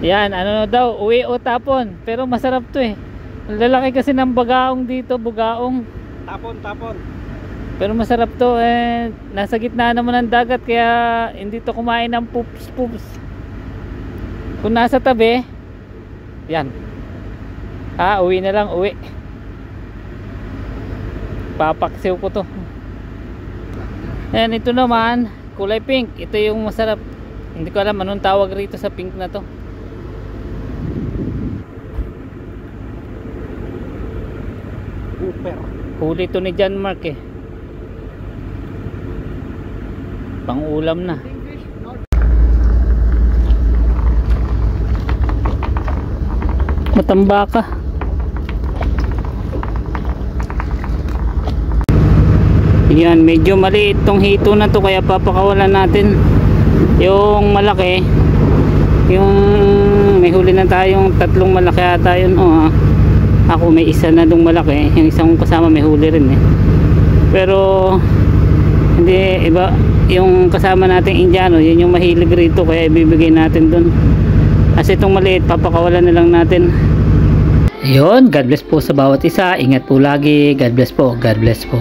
Yan, ano daw, uwi o tapon. Pero masarap to eh. Ang lalaki kasi ng bagaong dito, bugaong. Tapon. Pero masarap to eh. Nasa gitna naman ng dagat kaya hindi to kumain ng poops. Kung nasa tabi, yan. Uwi na lang, uwi. Papaksiw ko to. Ayan, ito naman, kulay pink. Ito yung masarap. Hindi ko alam anong tawag rito sa pink na to. Super. Huli to ni John Mark eh. Pang ulam na. Matambaka. Yan, medyo maliit tong hito na to kaya papakawalan natin. Yung malaki, yung may huli na tayong tatlong malaki ata yun. Ako may isa na dong malaki, yung isang kasama may huli rin eh. Pero hindi, iba yung kasama nating Indiano, yun yung mahilig rito kaya ibibigay natin dun. Kasi itong maliit papakawalan na lang natin. Ayun, God bless po sa bawat isa. Ingat po lagi. God bless po. God bless po.